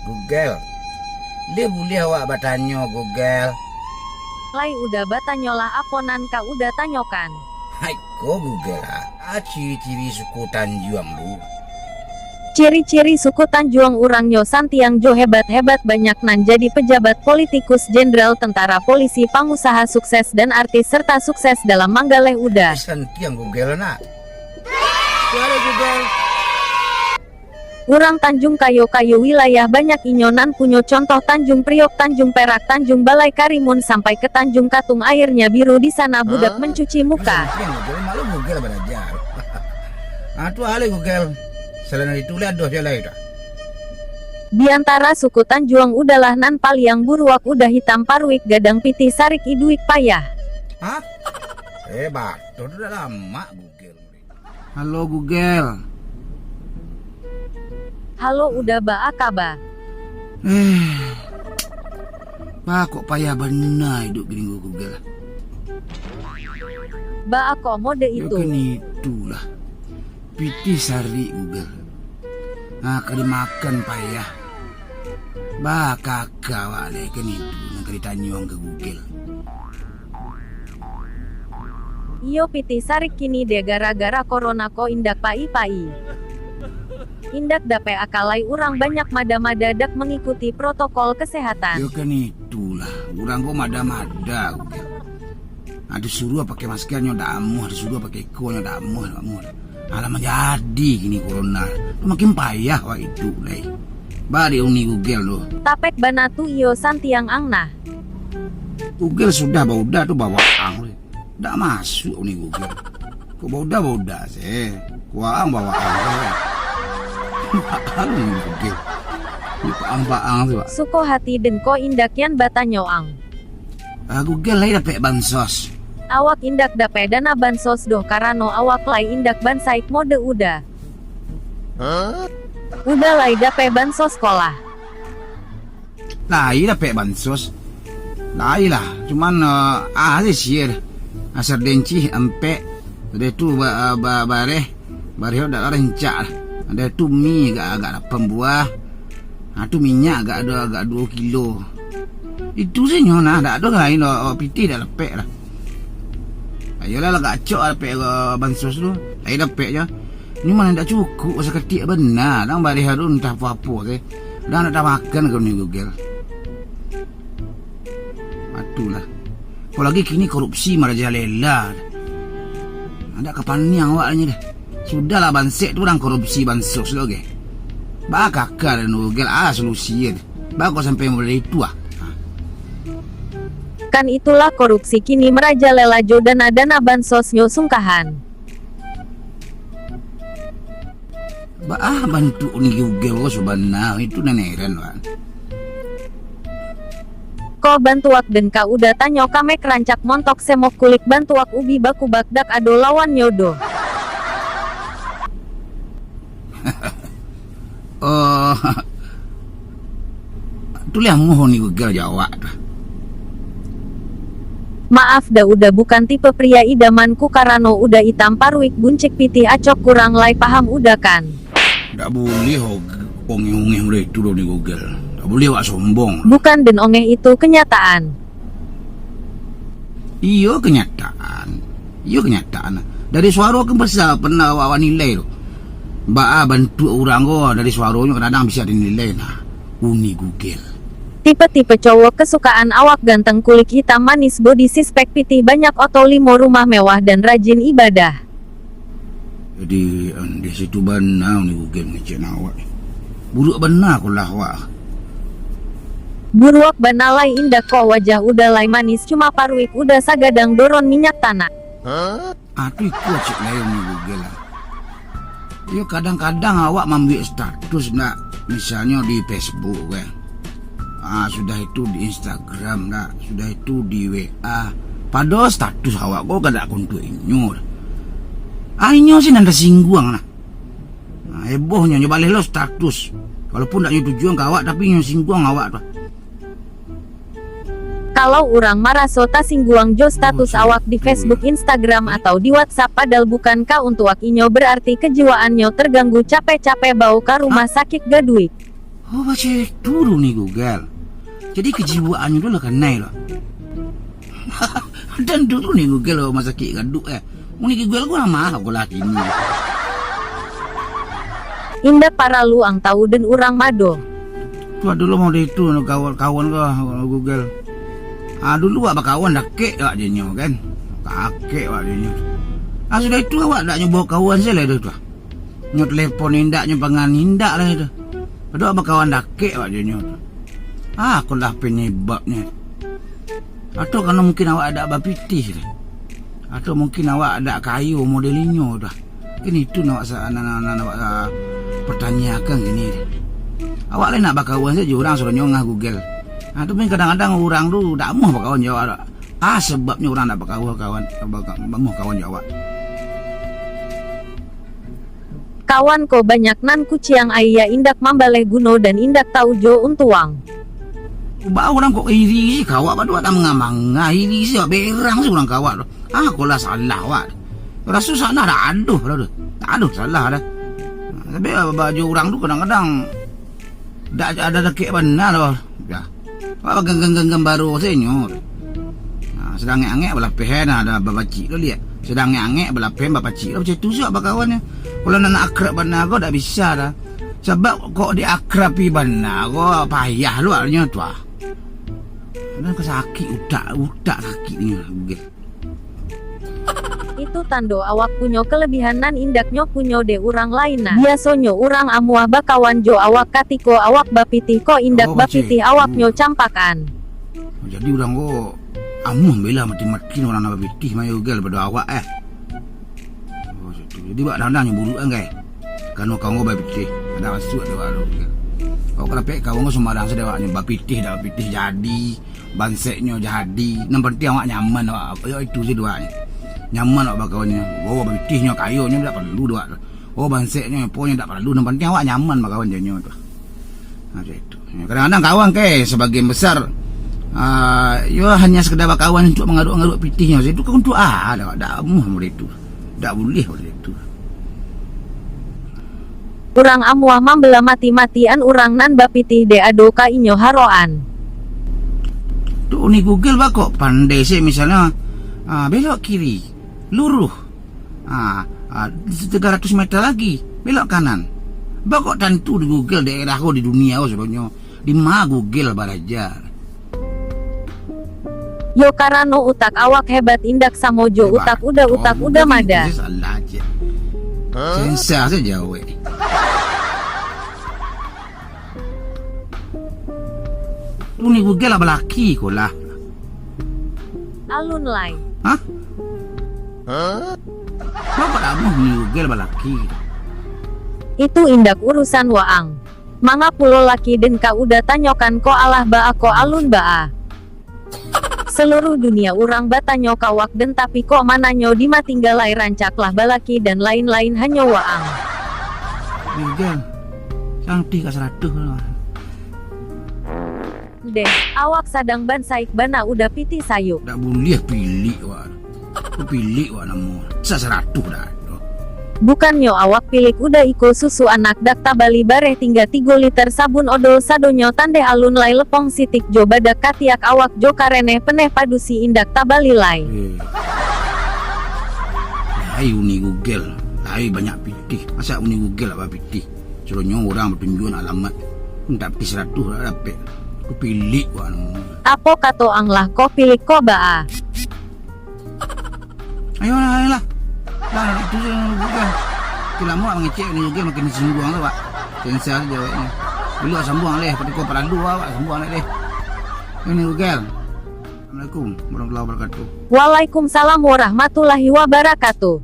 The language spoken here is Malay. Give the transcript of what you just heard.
Google. Dia boleh awak bertanya Google. Lai udah batanyolah aponan ka udah tanyokan. Hai ko Google ciri-ciri suku Tanjuang lu. Ciri-ciri suku Tanjuang urangnya santiang jo hebat-hebat banyak nan jadi pejabat politikus jenderal tentara polisi pengusaha sukses dan artis serta sukses dalam manggaleh udah. Santiang Google nak. Halo Google. Urang Tanjung Kayo wilayah banyak inyonan punyo contoh Tanjung Priok, Tanjung Perak, Tanjung Balai Karimun sampai ke Tanjung Katung airnya biru di sana budak mencuci muka. Google malu Google belajar. Tuh halo Google. Selain itu lihat doh dia lain dah. Di antara suku Tanjuang udahlah nan paliang buruak udah hitam parwik gadang piti sarik iduik payah. Hah? Hebat, tuh udah lama Google. Halo Google. Halo udah ba akaba. Kok payah benar hidup gini Google. Ba ako mode Ya itu. kan itulah. Piti sari Google. Kali makan payah. Kakak wale kan itu negeri Tanjuang ke Google. Iyo piti sarik kini de gara-gara corona ko indak pai. Indak dape akalai urang banyak mada-mada dak mengikuti protokol kesehatan. Ya kan itulah. Orang kok mada-mada Google. Ada suruh pakai maskernya udah amuh, ada suruh pakai konya udah amuh. Alah menjadi gini corona. Makin payah wah itu leh. Bari uni Google loh. Tapek banatu iyo santiang angna. Google sudah bauda tuh bawaan. Nggak masuk uni Google. Kok bauda sih. Kuang bawaan. Baang uni Google. Baang tuh. Suko hati den ko indakyan batanyoang. Google lagi dapat bansos. Awak indak dape dana bansos doh karano awak lai indak bansaik mode udah. Udah lai dape bansos sekolah. Lai dapat bansos. Lai lah, cuman ada sih asar denci ampe. Ada tu bare udah rencak. Ada tu mie agak pembuah. Tu minyak agak 2 kilo. Itu sih nyona, ada lain piti dah lepek lah. Ayolah lah gacok lepek bansos tu. Lai lepek je. Ni mana tak cukup masa ketik benar. Dang bari harun entah apa-apa sih. Dah nak makan kau ni Google. Itulah. Apalagi kini korupsi merajalela. Ada kapan ni awaknya dah. Sudahlah bansek tu orang korupsi bansos lagi. Bakakar dan Google solusi dia. Kau sampai mulai itu Kan itulah korupsi kini merajalela jo dana bansos nyo sungkahan. Bantu ni Google sebenarnya itu neneran wan. Ko bantuak den ka udah tanyo kame kerancak montok semok kulik bantuak ubi baku bakdak ado lawan nyodo. Tu lihat mohon ni Google jawab tu. Maaf dah udah bukan tipe pria idamanku karano udah hitam parwik buncik piti acok kurang lai paham udah kan. Tak boleh ongeh-ongeh mulai itu ni Google. Tak boleh awak sombong. Bukan den ongeh itu kenyataan. Iyo kenyataan. Dari suara ke besar pernah awak nilai tu. Bantu orang dari suaranya kadang bisa dinilai nah. Uni Google. Tipe-tipe cowok kesukaan awak ganteng kulit hitam manis body sispek piti banyak oto limo rumah mewah dan rajin ibadah. Jadi di situ benar ni Google ngecek awak. Buruk benar aku lah awak. Buruak banalai indah ko wajah udah lai manis cuma parwik udah sagadang doron minyak tanah. Tu ikut cek lain ni Google lah. Ya kadang-kadang awak membuat status nak misalnya di Facebook kan. Sudah itu di Instagram dah, sudah itu di WA. Padahal status awak kau kada kuntu inyo. Inyo sih nanda singguang lah. Hebohnya nyoba lo status. Walaupun tak tujuan ke awak tapi nyo singguang awak tu. Kalau orang maraso tasingguang jo status awak di Facebook, Instagram atau di WhatsApp padahal bukan kau untuk inyo berarti kejiwaannya terganggu capek-capek bau ke rumah sakit gaduik. Oh baca dulu nih Google. Jadi kejiwaannya dulu kan naik lah. Dan dulu nih Google masa ki gaduk Uni Google gua mah aku laki ni. Indah para luang tahu dan urang mado. Tua dulu mau itu kawan-kawan kau Google. Dulu apa kawan dah kek awak dia nyo kan. Kakek awak dia nyo. Sudah itu awak dak nyoba kawan saya lah itu. Nyo telepon indak nyo pangan indak lah itu. Padahal apa kawan dah kek awak dia nyo. Aku lah penyebabnya. Atau karena mungkin awak ada bapitih dah. Atau mungkin awak ada kayu modelinyo dah. Ini itu nak awak pertanyakan gini dah. Awak lain nak berkawan saja orang suruh nyongah Google. Tapi kadang-kadang orang tu tak mau berkawan jawab. Sebabnya orang nak berkawan mau kawan jawab. Kawan ko banyak nan kuciang ayah indak mambaleh guno dan indak tahu jo untuang. Ba orang kok iri kawak padu tak mengamang iri sih berang sih orang kawak tu. Aku lah salah wak. Rasa sana dah aduh salah dah. Tapi baju orang tu kadang-kadang dak ada dekik benar loh. Ya. Apa genggam baru senyor. Sedang ngek belah pehen ada babaci tu lihat. Sedang ngek belah pehen babaci. Macam tu siapa kawannya. Kalau nak akrab benar kau tak bisa dah. Sebab kok diakrabi benar kau payah lu artinya tu. Dan kesakit udak sakitnya. Itu tando awak punyo kelebihan nan indaknyo punyo de urang lain nah. Biasonyo urang amuah bakawan jo awak katiko awak bapitih ko indak bapitih awak nyo campakan. Jadi urang ko amuah bela mati-mati orang nak bapitih mayu gal pada awak Jadi bak dandang nyeburu anggai. Kanu kau bapitih ada masuk ada waru. Kau kena pek kau sembarang sedawaknya bapitih dah bapitih jadi banseknya jadi. Nampak penting awak nyaman awak. Itu je doanya. Nyaman awak bakawannya. Oh bapitihnya kayunya tak perlu doak. Oh banseknya ponya tak perlu. Nampak penting awak nyaman bakawan jadinya tu. Macam itu. Kadang-kadang kawan ke sebagian besar hanya sekedar bakawan untuk mengarut-ngarut pitihnya. Itu kan untuk tak muh boleh itu. Tak boleh itu. Urang amuah mambela mati-matian urang nan bapitih de ado ka inyo haroan. Tu ni Google bakok pandai sih misalnya belok kiri, luruh. 300 meter lagi belok kanan. Bakok tentu di Google daerah kau di dunia sebenarnya. Di mana Google barajar. Yo karano utak awak hebat indak samojo utak udah mada. Salah aja. Sensor saja we. Tu ni Google apa laki kau lah. Alun lai. Kenapa tak mau ni Google apa laki? Itu indak urusan waang. Manga pulo laki den ka udah tanyokan ko alah baa ko alun baa. Seluruh dunia urang batanyo kawak den tapi kok mananyo dimatinggalai rancak lah balaki dan lain-lain hanya waang. Google. Cantik ka 100 lah. Deh, awak sadang ban saik bana udah piti sayuk. Tak boleh pilih wak. Aku pilih wak namu. 100 dah. Bukannya awak pilih udah iko susu anak dak tabali bareh tinggal 3 liter sabun odol sadonyo tande alun lai lepong sitik jo badak katiak awak jo karene peneh padusi indak tabali lai. Lai uni Google. Lai banyak pitih. Masa uni Google apa pitih? Suruhnya orang bertunjukan alamat. Tak pitih 100 dah dapat. Aku pilih wak namu. Apo kato ang lah ko pilih ko baa. Ayolah. Dah itu je Google. Kita lama mengecek ni Google makin disinggung tu pak. Sensor saja awak ni. Belum sambung leh. Pada kau perlu awak sambung leh. Ini Google. Assalamualaikum warahmatullahi wabarakatuh. Waalaikumsalam warahmatullahi wabarakatuh.